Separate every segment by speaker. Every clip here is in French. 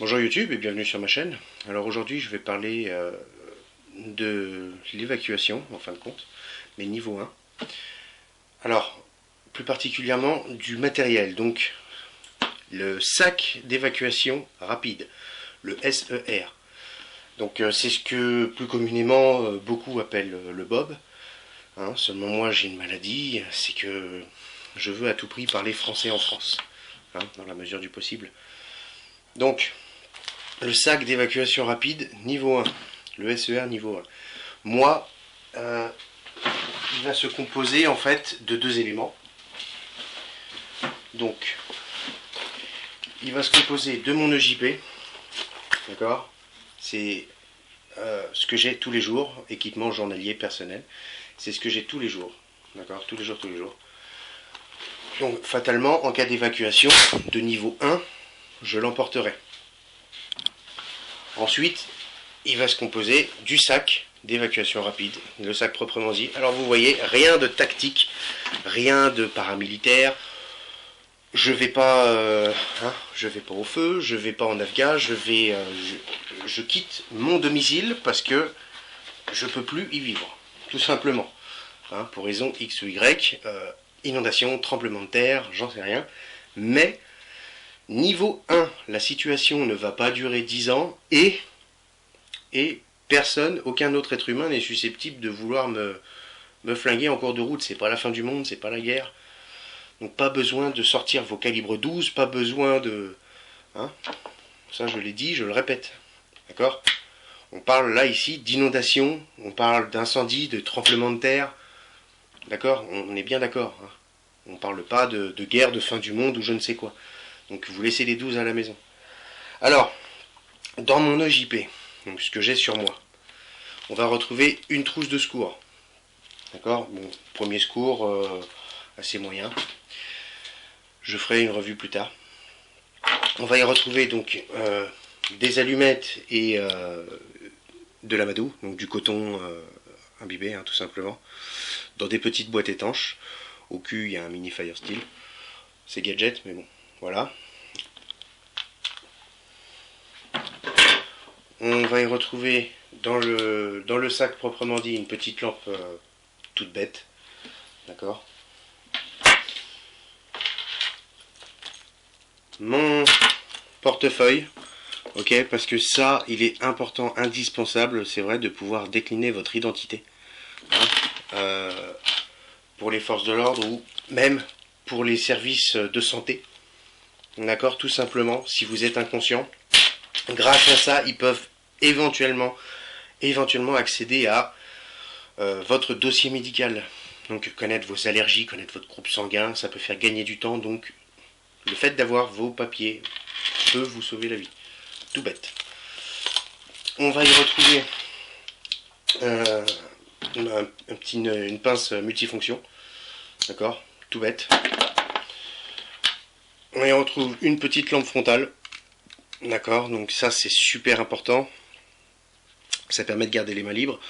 Speaker 1: Bonjour YouTube et bienvenue sur ma chaîne. Alors aujourd'hui je vais parler de l'évacuation en fin de compte, mais niveau 1. Alors plus particulièrement du matériel, donc le sac d'évacuation rapide, le SER. Donc c'est ce que plus communément beaucoup appellent le Bob. Seulement moi j'ai une maladie, c'est que je veux à tout prix parler français en France, dans la mesure du possible. Donc le sac d'évacuation rapide niveau 1, le SER niveau 1. Moi, il va se composer en fait de deux éléments. Donc, il va se composer de mon EJP, d'accord. C'est ce que j'ai tous les jours, équipement journalier personnel. C'est ce que j'ai tous les jours, d'accord, tous les jours. Donc, fatalement, en cas d'évacuation de niveau 1, je l'emporterai. Ensuite, il va se composer du sac d'évacuation rapide, le sac proprement dit. Alors vous voyez, rien de tactique, rien de paramilitaire. Je vais pas au feu, je vais pas en Afghan, je quitte mon domicile parce que je peux plus y vivre, tout simplement. Pour raison X ou Y, inondation, tremblement de terre, j'en sais rien. Mais niveau 1, la situation ne va pas durer 10 ans et personne, aucun autre être humain n'est susceptible de vouloir me flinguer en cours de route. C'est pas la fin du monde, c'est pas la guerre. Donc pas besoin de sortir vos calibres 12, pas besoin de... Ça je l'ai dit, je le répète. D'accord? On parle là ici d'inondation, on parle d'incendie, de tremblement de terre. D'accord? On est bien d'accord. On parle pas de guerre, de fin du monde ou je ne sais quoi. Donc vous laissez les 12 à la maison. Alors, dans mon EJP, donc ce que j'ai sur moi, on va retrouver une trousse de secours. D'accord? Bon, premier secours assez moyen. Je ferai une revue plus tard. On va y retrouver donc des allumettes et de l'amadou, donc du coton imbibé, tout simplement, dans des petites boîtes étanches. Au cul, il y a un mini fire steel. C'est gadget, mais bon, voilà. On va y retrouver dans le sac proprement dit une petite lampe toute bête. D'accord. Mon portefeuille. Ok, parce que ça, il est important, indispensable, c'est vrai, de pouvoir décliner votre identité. Pour les forces de l'ordre ou même pour les services de santé. D'accord, tout simplement, si vous êtes inconscient, grâce à ça, ils peuvent éventuellement accéder à votre dossier médical. Donc connaître vos allergies, connaître votre groupe sanguin, ça peut faire gagner du temps. Donc le fait d'avoir vos papiers peut vous sauver la vie. Tout bête. On va y retrouver une pince multifonction. D'accord, tout bête. On y retrouve une petite lampe frontale. D'accord, donc ça c'est super important. Ça permet de garder les mains libres.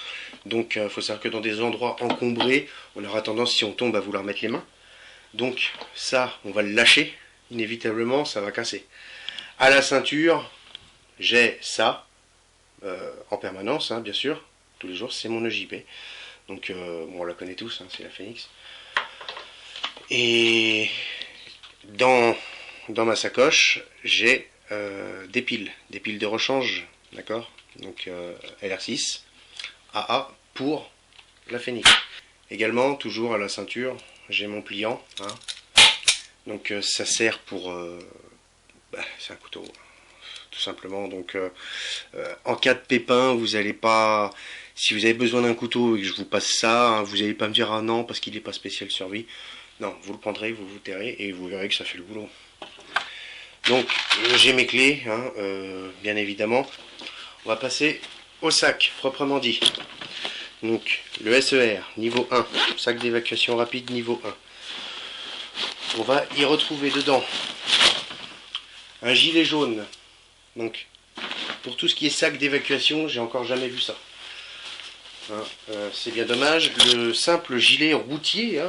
Speaker 1: Donc il faut savoir que dans des endroits encombrés, on aura tendance, si on tombe, à vouloir mettre les mains. Donc ça, on va le lâcher. Inévitablement, ça va casser. À la ceinture, j'ai ça, en permanence, bien sûr. Tous les jours, c'est mon EJP. Donc bon, on la connaît tous, c'est la Phoenix. Et dans ma sacoche, j'ai des piles de rechange, d'accord, donc LR6 AA pour la Phoenix. Également, toujours à la ceinture, j'ai mon pliant, donc ça sert pour c'est un couteau, tout simplement. Donc en cas de pépin, vous n'allez pas, si vous avez besoin d'un couteau et que je vous passe ça, vous n'allez pas me dire ah non parce qu'il n'est pas spécial survie. Non, vous le prendrez, vous vous tairez et vous verrez que ça fait le boulot. Donc j'ai mes clés, bien évidemment. On va passer au sac, proprement dit. Donc le SER, niveau 1, sac d'évacuation rapide, niveau 1. On va y retrouver dedans un gilet jaune. Donc pour tout ce qui est sac d'évacuation, j'ai encore jamais vu ça. C'est bien dommage. Le simple gilet routier,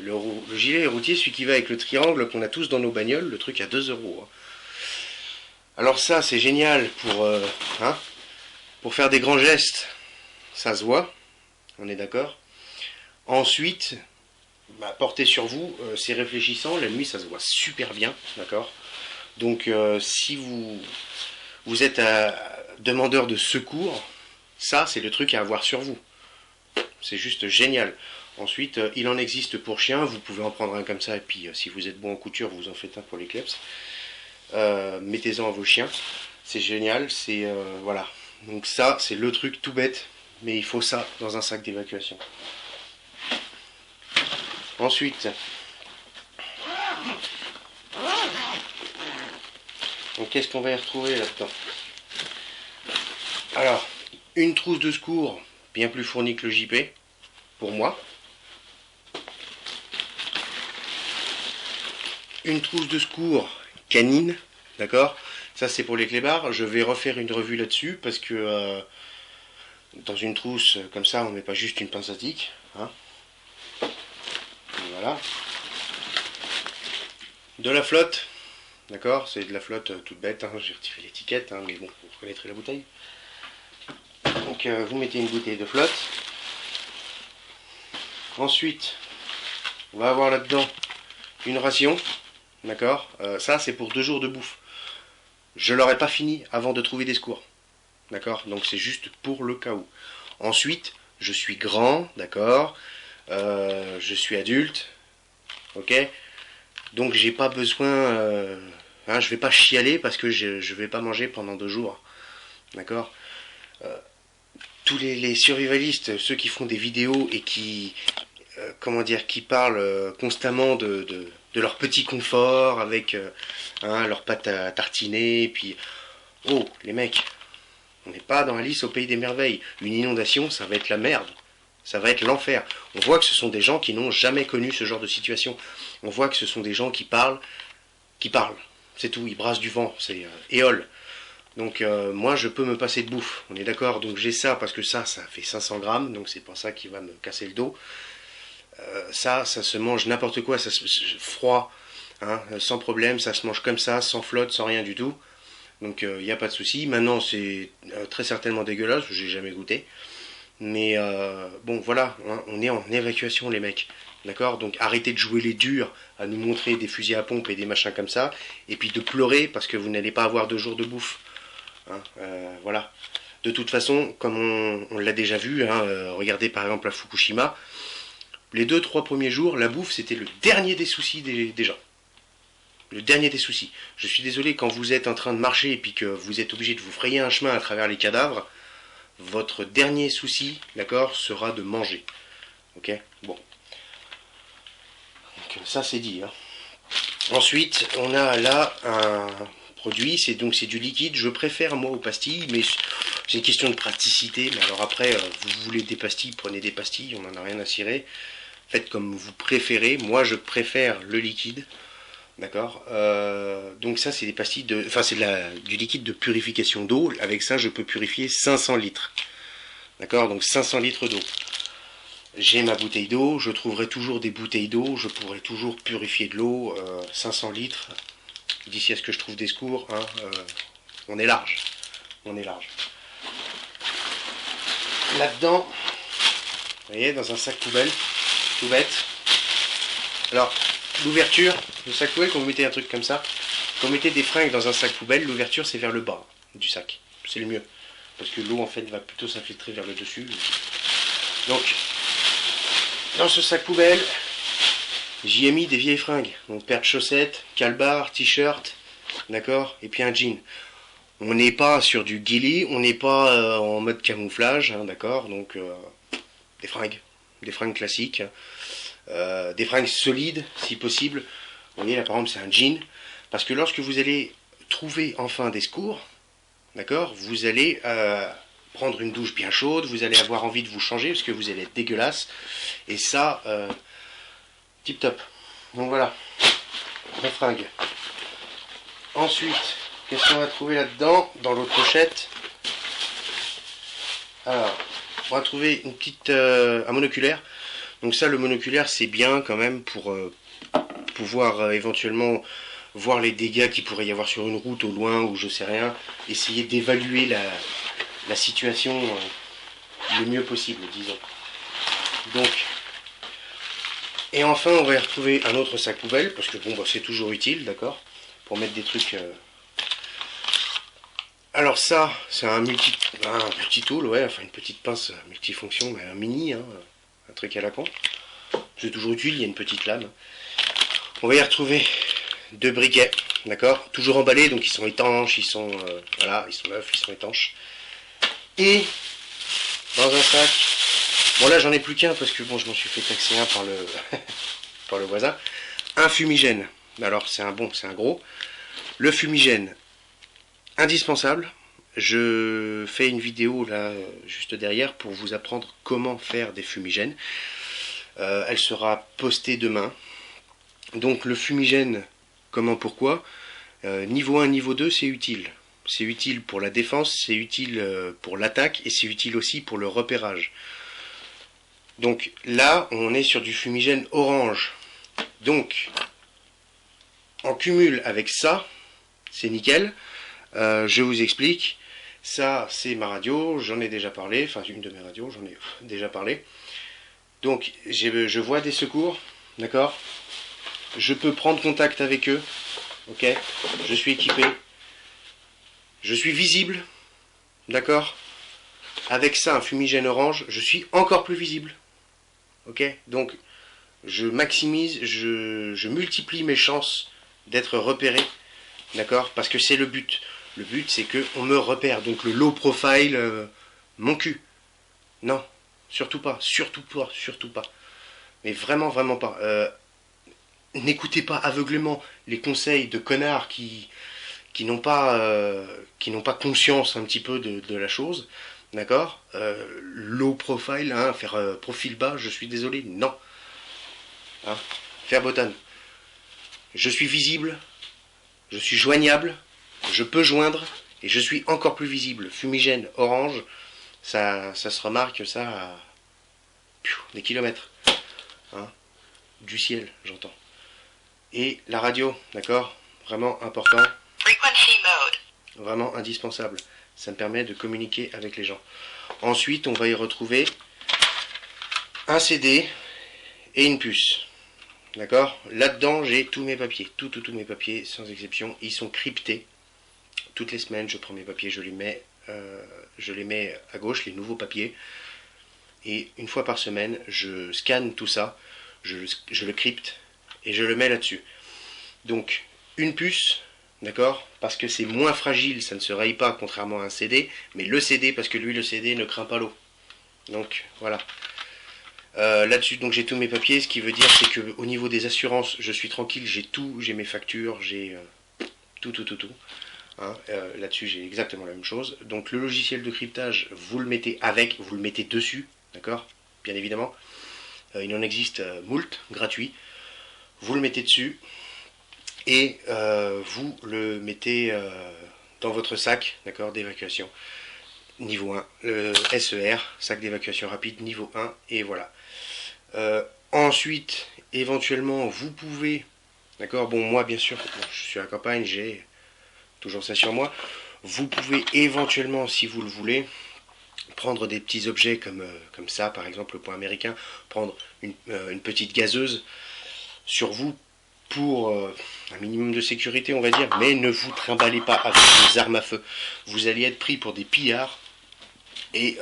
Speaker 1: le gilet routier, celui qui va avec le triangle qu'on a tous dans nos bagnoles, le truc à 2 €. Alors ça, c'est génial hein, pour faire des grands gestes. Ça se voit, on est d'accord. Ensuite, bah, porter sur vous, c'est réfléchissant. La nuit, ça se voit super bien, d'accord. Donc, si vous êtes demandeur de secours, ça, c'est le truc à avoir sur vous. C'est juste génial. Ensuite, il en existe pour chiens. Vous pouvez en prendre un comme ça. Et puis, si vous êtes bon en couture, vous en faites un pour les kleps. Mettez-en à vos chiens. C'est génial. C'est voilà. Donc ça, c'est le truc tout bête. Mais il faut ça dans un sac d'évacuation. Ensuite, donc qu'est-ce qu'on va y retrouver là-dedans? Alors, une trousse de secours bien plus fournie que le JP, pour moi. Une trousse de secours canine, d'accord? Ça c'est pour les clébards. Je vais refaire une revue là-dessus parce que dans une trousse comme ça, on ne met pas juste une pince à tic. Hein. Voilà. De la flotte, d'accord? C'est de la flotte toute bête. Hein. J'ai retiré l'étiquette, hein, mais bon, vous reconnaîtrez la bouteille. Donc vous mettez une bouteille de flotte. Ensuite, on va avoir là-dedans une ration. D'accord, ça c'est pour 2 jours de bouffe. Je l'aurais pas fini avant de trouver des secours. D'accord, donc c'est juste pour le cas où. Ensuite, je suis grand, d'accord, je suis adulte, ok. Donc j'ai pas besoin, hein, je vais pas chialer parce que je vais pas manger pendant 2 jours, d'accord. Tous les survivalistes, ceux qui font des vidéos et qui, comment dire, qui parlent constamment de leur petit confort avec hein, leur pâte à tartiner, et puis oh les mecs, on n'est pas dans Alice au pays des merveilles. Une inondation, ça va être la merde, ça va être l'enfer. On voit que ce sont des gens qui n'ont jamais connu ce genre de situation. On voit que ce sont des gens qui parlent, c'est tout, ils brassent du vent, c'est éole. Donc moi je peux me passer de bouffe, on est d'accord. Donc j'ai ça parce que ça fait 500 grammes, donc c'est pas ça qui va me casser le dos. Ça se mange n'importe quoi, ça se froid, hein, sans problème, ça se mange comme ça, sans flotte, sans rien du tout. Donc il n'y a pas de souci. Maintenant c'est très certainement dégueulasse, j'ai jamais goûté. Mais bon voilà, hein, on est en évacuation les mecs. D'accord. Donc arrêtez de jouer les durs à nous montrer des fusils à pompe et des machins comme ça. Et puis de pleurer parce que vous n'allez pas avoir 2 jours de bouffe. Hein, voilà. De toute façon, comme on l'a déjà vu, hein, regardez par exemple à Fukushima, les 2-3 premiers jours, la bouffe c'était le dernier des soucis des gens. Le dernier des soucis. Je suis désolé, quand vous êtes en train de marcher et puis que vous êtes obligé de vous frayer un chemin à travers les cadavres, votre dernier souci, d'accord, sera de manger. Ok. Bon. Donc ça c'est dit. Hein. Ensuite, on a là un produit, c'est du liquide. Je préfère moi aux pastilles, mais c'est une question de praticité. Mais alors après, vous voulez des pastilles, prenez des pastilles, on n'en a rien à cirer. Faites comme vous préférez. Moi, je préfère le liquide. D'accord. Donc ça, c'est des pastilles enfin, c'est du liquide de purification d'eau. Avec ça, je peux purifier 500 litres. D'accord. Donc 500 litres d'eau. J'ai ma bouteille d'eau. Je trouverai toujours des bouteilles d'eau. Je pourrai toujours purifier de l'eau. 500 litres. D'ici à ce que je trouve des secours. Hein, on est large. On est large. Là-dedans, vous voyez, dans un sac poubelle, tout bête. Alors, l'ouverture, le sac poubelle, quand vous mettez un truc comme ça, quand vous mettez des fringues dans un sac poubelle, l'ouverture c'est vers le bas du sac. C'est le mieux. Parce que l'eau en fait va plutôt s'infiltrer vers le dessus. Donc, dans ce sac poubelle, j'y ai mis des vieilles fringues. Donc, paire de chaussettes, calbar, t-shirt, d'accord, et puis un jean. On n'est pas sur du ghillie, on n'est pas en mode camouflage, hein, d'accord, donc des fringues classiques. Des fringues solides si possible. Vous voyez là par exemple c'est un jean, parce que lorsque vous allez trouver enfin des secours, d'accord, vous allez prendre une douche bien chaude, vous allez avoir envie de vous changer parce que vous allez être dégueulasse, et ça tip top. Donc voilà, les fringues. Ensuite, qu'est-ce qu'on va trouver là-dedans dans l'autre pochette? Alors, on va trouver une petite un monoculaire. Donc ça, le monoculaire, c'est bien quand même pour pouvoir éventuellement voir les dégâts qu'il pourrait y avoir sur une route au loin ou je sais rien, essayer d'évaluer la situation le mieux possible, disons. Donc, et enfin, on va y retrouver un autre sac poubelle, parce que bon, bah, c'est toujours utile, d'accord, pour mettre des trucs. Alors ça, c'est un multi-tool, ouais, enfin une petite pince multifonction, mais un mini, hein, un truc à la con. C'est toujours utile, il y a une petite lame. On va y retrouver 2 briquets, d'accord, toujours emballés, donc ils sont étanches, voilà, ils sont neufs, ils sont étanches. Et dans un sac, bon là j'en ai plus qu'un parce que bon, je m'en suis fait taxer un par le par le voisin. Un fumigène. Alors c'est un gros. Le fumigène, indispensable. Je fais une vidéo là juste derrière pour vous apprendre comment faire des fumigènes. Elle sera postée demain. Donc le fumigène, comment, pourquoi, niveau 1, niveau 2, c'est utile. C'est utile pour la défense, c'est utile pour l'attaque et c'est utile aussi pour le repérage. Donc là, on est sur du fumigène orange. Donc, en cumul avec ça, c'est nickel. Je vous explique. Ça, c'est ma radio, j'en ai déjà parlé. Enfin, une de mes radios, j'en ai déjà parlé. Donc, je vois des secours, d'accord ? Je peux prendre contact avec eux, ok ? Je suis équipé. Je suis visible, d'accord ? Avec ça, un fumigène orange, je suis encore plus visible. Ok ? Donc, je maximise, je multiplie mes chances d'être repéré, d'accord ? Parce que c'est le but. Le but, c'est qu'on me repère. Donc, le low profile, mon cul. Non, surtout pas, surtout pas, surtout pas. Mais vraiment, vraiment pas. N'écoutez pas aveuglément les conseils de connards qui n'ont pas conscience un petit peu de la chose, d'accord, low profile, hein, faire profil bas, je suis désolé, non. Hein, faire botane. Je suis visible, je suis joignable, je peux joindre, et je suis encore plus visible. Fumigène orange, ça se remarque ça à des kilomètres. Hein, du ciel, j'entends. Et la radio, d'accord, vraiment important.
Speaker 2: Frequency mode.
Speaker 1: Vraiment indispensable. Ça me permet de communiquer avec les gens. Ensuite, on va y retrouver un CD et une puce. D'accord ? Là-dedans, j'ai tous mes papiers. Tous mes papiers, sans exception. Ils sont cryptés. Toutes les semaines, je prends mes papiers, je les mets à gauche, les nouveaux papiers. Et une fois par semaine, je scanne tout ça, je le crypte et je le mets là-dessus. Donc, une puce, d'accord ? Parce que c'est moins fragile, ça ne se raye pas, contrairement à un CD. Mais le CD, parce que lui, le CD ne craint pas l'eau. Donc, voilà. Là-dessus, donc j'ai tous mes papiers, ce qui veut dire, c'est que au niveau des assurances, je suis tranquille, j'ai tout, j'ai mes factures, j'ai tout. Hein, là-dessus, j'ai exactement la même chose. Donc, le logiciel de cryptage, vous le mettez avec, vous le mettez dessus, d'accord ? Bien évidemment. Il en existe moult, gratuit. Vous le mettez dessus et vous le mettez dans votre sac, d'accord, d'évacuation. Niveau 1, le SER, sac d'évacuation rapide, niveau 1, et voilà. Ensuite, éventuellement, vous pouvez, d'accord, bon, moi, bien sûr, bon, je suis à la campagne, j'ai toujours ça sur moi. Vous pouvez éventuellement, si vous le voulez, prendre des petits objets comme ça, par exemple, le point américain, prendre une petite gazeuse sur vous pour un minimum de sécurité, on va dire, mais ne vous trimballez pas avec des armes à feu. Vous allez être pris pour des pillards. Et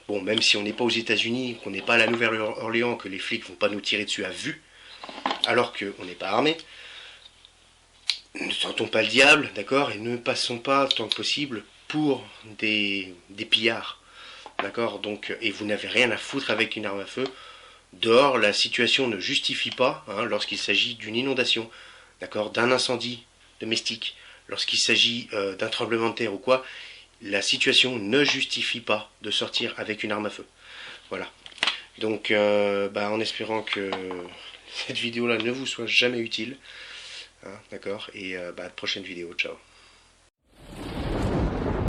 Speaker 1: bon, même si on n'est pas aux États-Unis, qu'on n'est pas à la Nouvelle-Orléans, que les flics vont pas nous tirer dessus à vue, alors qu'on n'est pas armé, ne tentons pas le diable, d'accord, et ne passons pas tant que possible pour des pillards, d'accord. Donc, et vous n'avez rien à foutre avec une arme à feu. Dehors, la situation ne justifie pas, hein, lorsqu'il s'agit d'une inondation, d'accord, d'un incendie domestique, lorsqu'il s'agit d'un tremblement de terre ou quoi. La situation ne justifie pas de sortir avec une arme à feu. Voilà. Donc, en espérant que cette vidéo-là ne vous soit jamais utile. Hein, d'accord ? Et prochaine vidéo. Ciao.